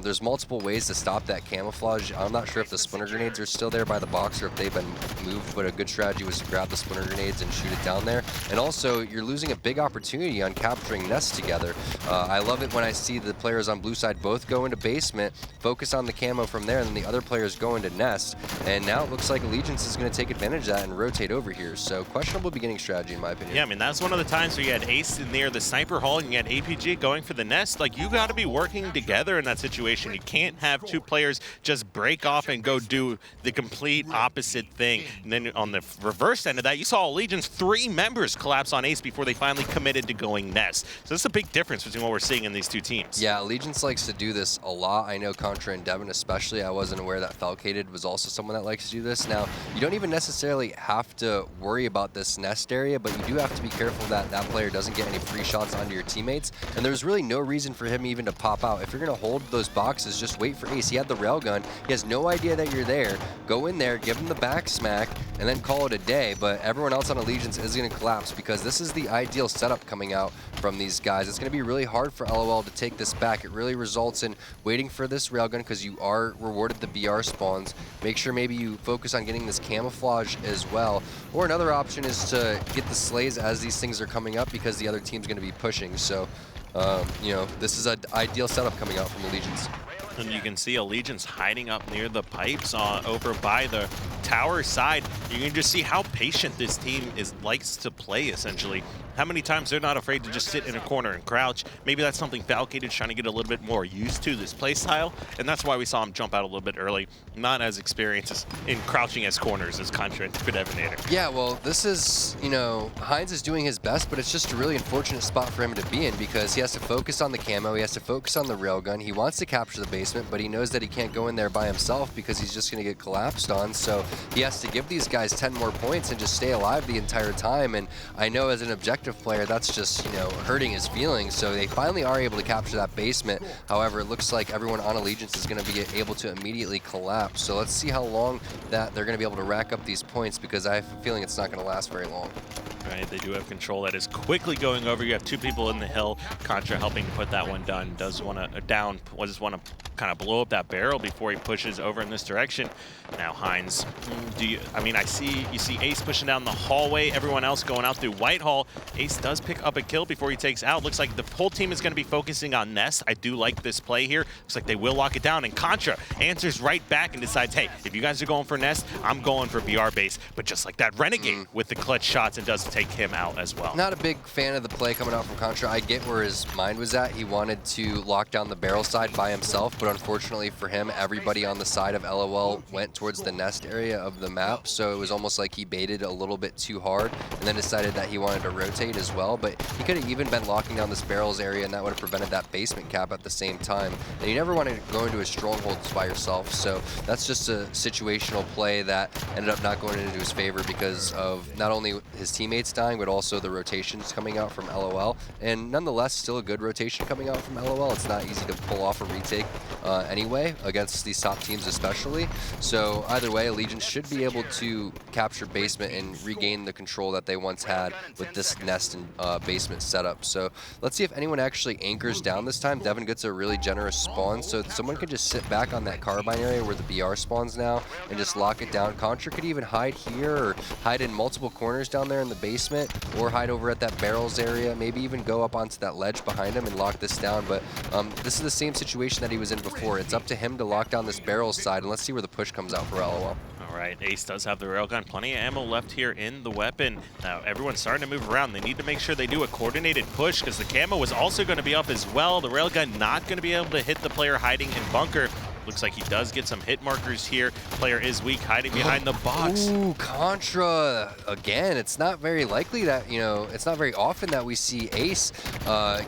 There's multiple ways to stop that camouflage. I'm not sure if the splinter grenades are still there by the box or if they've been moved, but a good strategy was to grab the splinter grenades and shoot it down there. And also, you're losing a big opportunity on capturing nests together. I love it when I see the players on blue side both go into basement, focus on the camo from there, and then the other players go into nest. And now it looks like Allegiance is going to take advantage of that and rotate over here. So questionable beginning strategy in my opinion. Yeah, I mean, that's one of the times where you had Ace near the sniper hole and you had APG going for the nest. Like, you got to be working together in that situation. You can't have 2 players just break off and go do the complete opposite thing. And then on the reverse end of that, you saw Allegiance 3 members collapse on Ace before they finally committed to going nest. So that's a big difference between what we're seeing in these 2 teams. Yeah, Allegiance likes to do this a lot. I know Contra and Devin especially. I wasn't aware that Falcated was also someone that likes to do this. Now, you don't even necessarily have to worry about this nest area, but you do have to be careful that that player doesn't get any free shots onto your teammates. And there's really no reason for him even to pop out. If you're going to hold those boxes, just wait for Ace. He had the railgun. He has no idea that you're there. Go in there, give him the back smack, and then call it a day. But everyone else on Allegiance is going to collapse, because this is the ideal setup coming out from these guys. It's going to be really hard for LOL to take this back. It really results in waiting for this railgun, because you are rewarded the BR spawns. Make sure maybe you focus on getting this camouflage as well. Or another option is to get the slays as these things are coming up, because the other team's going to be pushing. So, you know, this is an ideal setup coming out from Allegiance. And you can see Allegiance hiding up near the pipes over by the tower side. You can just see how patient this team likes to play, essentially. How many times they're not afraid to just sit in a corner and crouch. Maybe that's something Falcated's trying to get a little bit more used to, this play style, and that's why we saw him jump out a little bit early. Not as experienced in crouching as corners as Contra and Devinator. Yeah, well, this is, you know, Heinz is doing his best, but it's just a really unfortunate spot for him to be in, because he has to focus on the camo, he has to focus on the railgun, he wants to capture the basement, but he knows that he can't go in there by himself because he's just going to get collapsed on. So he has to give these guys 10 more points and just stay alive the entire time. And I know as an objective player, that's just, you know, hurting his feelings. So they finally are able to capture that basement. However, it looks like everyone on Allegiance is going to be able to immediately collapse. So let's see how long that they're going to be able to rack up these points, because I have a feeling it's not going to last very long. Right, they do have control. That is quickly going over. You have two people in the hill. Contra helping to put that one down. Does want to just want to kind of blow up that barrel before he pushes over in this direction. Now Hines, you see Ace pushing down the hallway. Everyone else going out through Whitehall. Ace does pick up a kill before he takes out. Looks like the whole team is going to be focusing on Nest. I do like this play here. Looks like they will lock it down, and Contra answers right back and decides, hey, if you guys are going for Nest, I'm going for BR base. But just like that, Renegade with the clutch shots and does take him out as well. Not a big fan of the play coming out from Contra. I get where his mind was at. He wanted to lock down the barrel side by himself, but unfortunately for him, everybody on the side of LOL went towards the Nest area of the map, so it was almost like he baited a little bit too hard and then decided that he wanted to rotate as well. But he could have even been locking down this barrels area, and that would have prevented that basement cap at the same time. And you never want to go into a Strongholds by yourself, so that's just a situational play that ended up not going into his favor because of not only his teammates dying, but also the rotations coming out from LOL. And nonetheless, still a good rotation coming out from LOL. It's not easy to pull off a retake anyway, against these top teams especially. So either way, Allegiance should be able to capture basement and regain the control that they once had with this Nest and basement setup. So let's see if anyone actually anchors down this time. Devin gets a really generous spawn, so someone could just sit back on that carbine area where the BR spawns now and just lock it down. Contra could even hide here or hide in multiple corners down there in the basement, or hide over at that barrels area, maybe even go up onto that ledge behind him and lock this down. But this is the same situation that he was in before. It's up to him to lock down this barrels side, and let's see where the push comes out for LOL. All right, Ace does have the railgun. Plenty of ammo left here in the weapon. Now everyone's starting to move around. They need to make sure they do a coordinated push because the camo is also going to be up as well. The railgun not going to be able to hit the player hiding in bunker. Looks like he does get some hit markers here. Player is weak, hiding behind the box. Ooh, Contra again. It's not very likely that, you know, it's not very often that we see Ace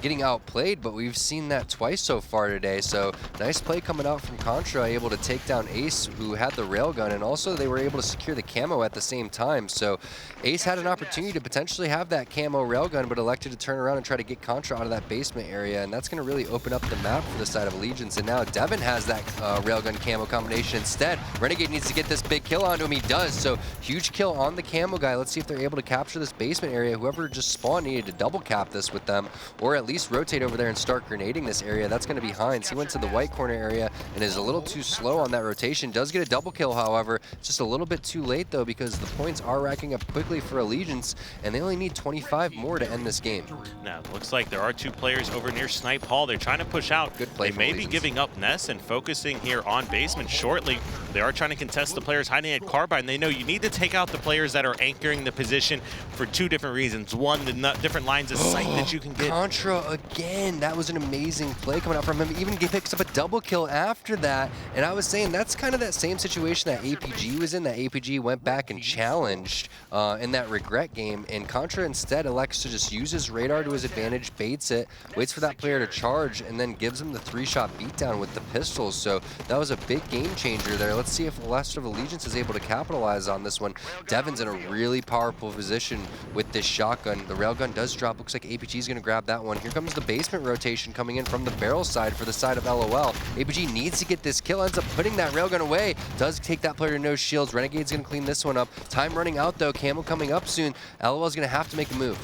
getting outplayed, but we've seen that twice so far today. So nice play coming out from Contra, able to take down Ace, who had the railgun, and also they were able to secure the camo at the same time. So Ace had an opportunity to potentially have that camo railgun, but elected to turn around and try to get Contra out of that basement area, and that's going to really open up the map for the side of Allegiance. And now Devin has that railgun camo combination instead. Renegade needs to get this big kill onto him. He does. So huge kill on the camo guy. Let's see if they're able to capture this basement area. Whoever just spawned needed to double cap this with them, or at least rotate over there and start grenading this area. That's going to be Hines. He went to the white corner area and is a little too slow on that rotation. Does get a double kill, however. It's just a little bit too late though, because the points are racking up quickly for Allegiance, and they only need 25 more to end this game. Now it looks like there are two players over near Snipe Hall. They're trying to push out. Good play. They may be giving up Ness and focusing here on basement shortly. They are trying to contest the players hiding at carbine. They know you need to take out the players that are anchoring the position for two different reasons. One, the different lines of sight that you can get. Contra again. That was an amazing play coming out from him. Even picks up a double kill after that. And I was saying that's kind of that same situation that APG was in. That APG went back and challenged in that regret game. And Contra instead elects to just use his radar to his advantage, baits it, waits for that player to charge, and then gives him the 3-shot beatdown with the pistols. So that was a big game changer there. Let's see if the rest of Allegiance is able to capitalize on this one. Devin's in a really powerful position with this shotgun. The railgun does drop. Looks like APG is going to grab that one. Here comes the basement rotation coming in from the barrel side for the side of LOL. APG needs to get this kill, ends up putting that railgun away. Does take that player to no shields. Renegade's going to clean this one up. Time running out though. Camo coming up soon. LOL is going to have to make a move.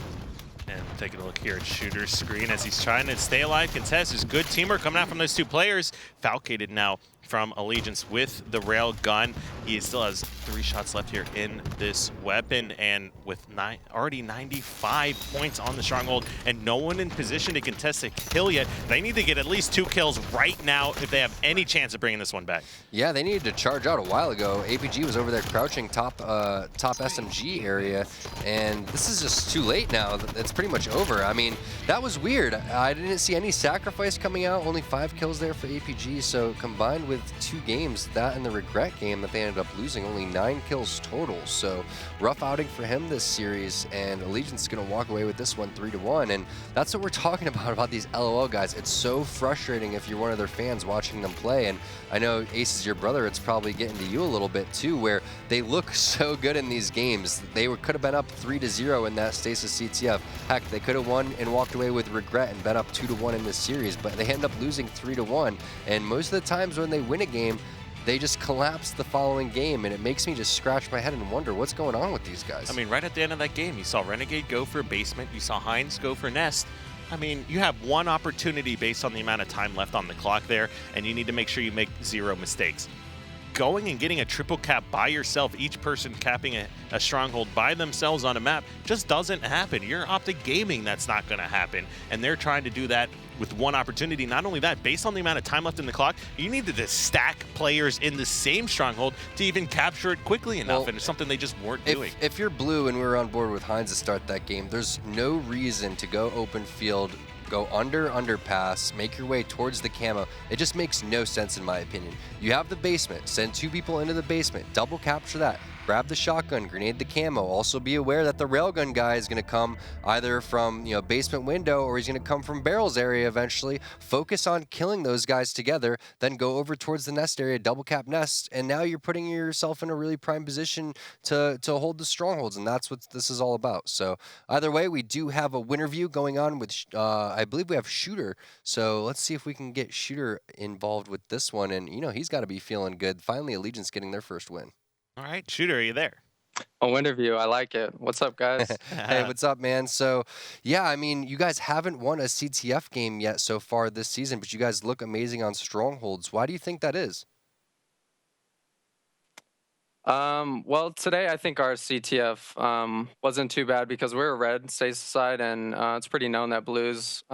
And taking a look here at Shooter's screen as he's trying to stay alive, contest. There's good teamwork coming out from those two players. Falcated now from Allegiance with the rail gun. He still has 3 shots left here in this weapon, and with already 95 points on the Stronghold and no one in position to contest a kill yet, they need to get at least 2 kills right now if they have any chance of bringing this one back. Yeah, they needed to charge out a while ago. APG was over there crouching top SMG area, and this is just too late now. It's pretty much over. I mean, that was weird. I didn't see any sacrifice coming out. Only 5 kills there for APG, so combined with with 2 games, that and the regret game that they ended up losing, only 9 kills total. So rough outing for him this series, and Allegiance is going to walk away with this one 3-1. And that's what we're talking about these LOL guys. It's so frustrating if you're one of their fans watching them play. And I know Ace is your brother, it's probably getting to you a little bit too, where they look so good in these games. They could have been up 3-0 in that Stasis CTF. Heck, they could have won and walked away with regret and been up 2-1 in this series, but they end up losing 3-1. And most of the times when they win a game, they just collapse the following game, and it makes me just scratch my head and wonder what's going on with these guys. I mean, right at the end of that game, you saw Renegade go for Basement, you saw Heinz go for Nest. I mean, you have one opportunity based on the amount of time left on the clock there, and you need to make sure you make 0 mistakes. Going and getting a triple cap by yourself, each person capping a stronghold by themselves on a map, just doesn't happen. You're Optic Gaming, that's not going to happen. And they're trying to do that with one opportunity. Not only that, based on the amount of time left in the clock, you needed to stack players in the same stronghold to even capture it quickly enough, and it's something they just weren't doing. If you're blue and we were on board with Heinz to start that game, there's no reason to go open field, go underpass, make your way towards the camo. It just makes no sense in my opinion. You have the basement, send 2 people into the basement, double capture that, grab the shotgun, grenade the camo. Also be aware that the railgun guy is going to come either from, basement window, or he's going to come from barrels area eventually. Focus on killing those guys together, then go over towards the nest area, double cap nest, and now you're putting yourself in a really prime position to hold the strongholds, and that's what this is all about. So either way, we do have a winner view going on with, I believe we have Shooter. So let's see if we can get Shooter involved with this one, and he's got to be feeling good. Finally, Allegiance getting their first win. All right, Shooter, are you there? A interview, I like it. What's up, guys? Hey, what's up, man? So, yeah, I mean, you guys haven't won a CTF game yet so far this season, but you guys look amazing on Strongholds. Why do you think that is? Well, today I think our CTF wasn't too bad because we're a red Stasis side, and it's pretty known that blues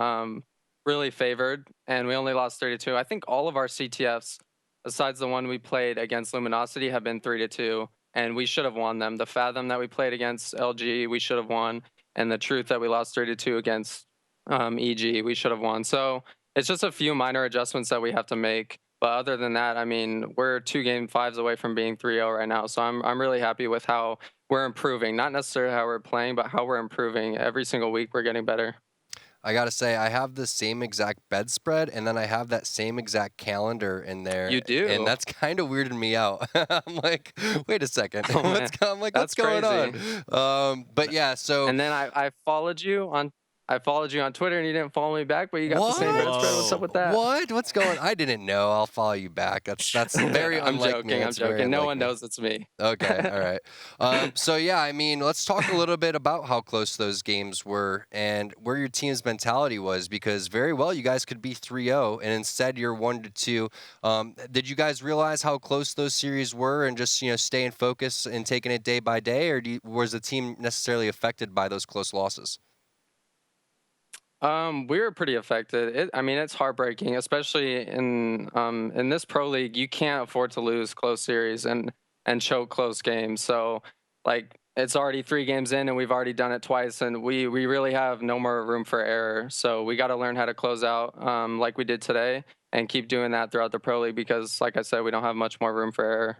really favored, and we only lost 32. I think all of our CTFs, besides the one we played against Luminosity, have been 3-2, and we should have won them. The Fathom that we played against LG, we should have won, and the Truth that we lost 3-2 against EG, we should have won. So it's just a few minor adjustments that we have to make. But other than that, I mean, we're 2 game 5s away from being 3-0 right now. So I'm really happy with how we're improving. Not necessarily how we're playing, but how we're improving. Every single week we're getting better. I gotta say, I have the same exact bedspread, and then I have that same exact calendar in there. You do? And that's kind of weirding me out. I'm like, wait a second. Oh, what's going on? But yeah, so. And then I followed you on Twitter, and you didn't follow me back, but you got the same bedspread. What's up with that? What? What's going on? I didn't know. I'll follow you back. That's very unlike me. I'm joking. No one knows it's me. Okay, all right. So, yeah, I mean, let's talk a little bit about how close those games were and where your team's mentality was, because very well you guys could be 3-0, and instead you're 1-2. Did you guys realize how close those series were and just, staying focused and taking it day by day, or was the team necessarily affected by those close losses? We were pretty affected. I mean, it's heartbreaking, especially in this pro league. You can't afford to lose close series and choke close games. So, like, it's already 3 games in, and we've already done it twice, and we really have no more room for error. So we got to learn how to close out like we did today, and keep doing that throughout the pro league because, like I said, we don't have much more room for error.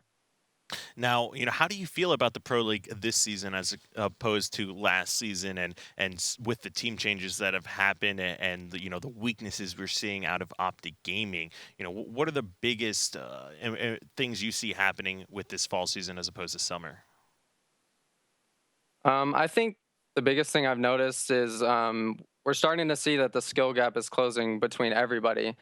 Now, how do you feel about the Pro League this season as opposed to last season, and with the team changes that have happened and the weaknesses we're seeing out of Optic Gaming? What are the biggest things you see happening with this fall season as opposed to summer? I think the biggest thing I've noticed is we're starting to see that the skill gap is closing between everybody.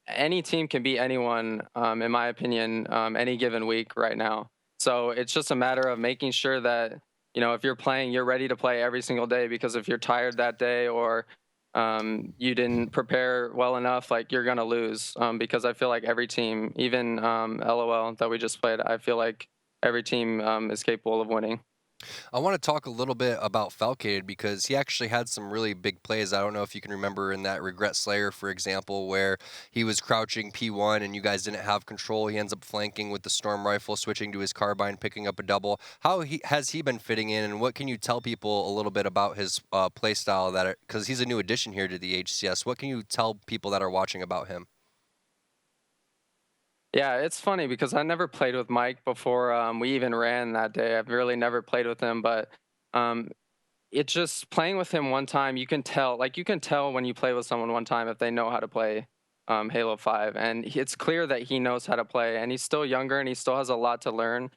Any team can beat anyone, in my opinion, any given week right now. So it's just a matter of making sure that, if you're playing, you're ready to play every single day, because if you're tired that day or you didn't prepare well enough, like, you're going to lose. Because I feel like every team, even LOL that we just played, I feel like every team is capable of winning. I want to talk a little bit about Falcated because he actually had some really big plays. I don't know if you can remember in that Regret Slayer, for example, where he was crouching P1 and you guys didn't have control. He ends up flanking with the Storm Rifle, switching to his carbine, picking up a double. How has he been fitting in, and what can you tell people a little bit about his play style? Because he's a new addition here to the HCS. What can you tell people that are watching about him? Yeah, it's funny because I never played with Mike before we even ran that day. I've really never played with him, but um, it's just playing with him one time. You can tell, like you can tell when you play with someone one time if they know how to play Halo 5, and it's clear that he knows how to play. And he's still younger, and he still has a lot to learn.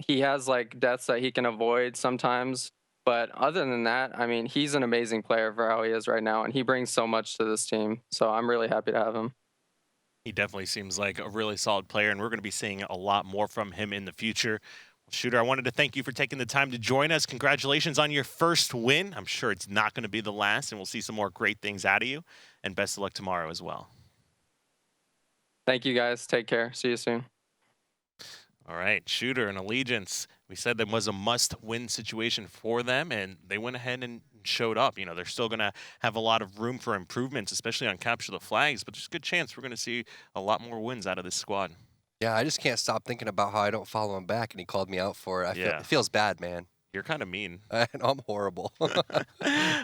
He has like deaths that he can avoid sometimes, but other than that, I mean, he's an amazing player for how he is right now, and he brings so much to this team. So I'm really happy to have him. He definitely seems like a really solid player, and we're going to be seeing a lot more from him in the future. Well, Shooter, I wanted to thank you for taking the time to join us. Congratulations on your first win. I'm sure it's not going to be the last, and we'll see some more great things out of you. And best of luck tomorrow as well. Thank you guys. Take care. See you soon. All right, Shooter and Allegiance. We said that was a must-win situation for them, and they went ahead and showed up. You know, they're still going to have a lot of room for improvements, especially on capture the flags, but there's a good chance we're going to see a lot more wins out of this squad. Yeah, I just can't stop thinking about how I don't follow him back, and he called me out for it. It feels bad, man. You're kind of mean. I'm horrible.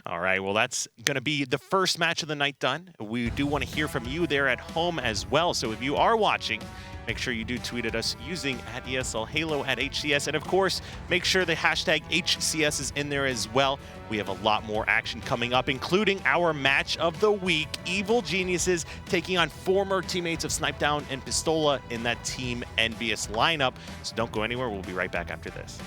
All right, well, that's going to be the first match of the night done. We do want to hear from you there at home as well. So if you are watching, make sure you do tweet at us using @ESLHalo @HCS. And of course, make sure the hashtag HCS is in there as well. We have a lot more action coming up, including our match of the week, Evil Geniuses taking on former teammates of Snipedown and Pistola in that Team Envious lineup. So don't go anywhere. We'll be right back after this.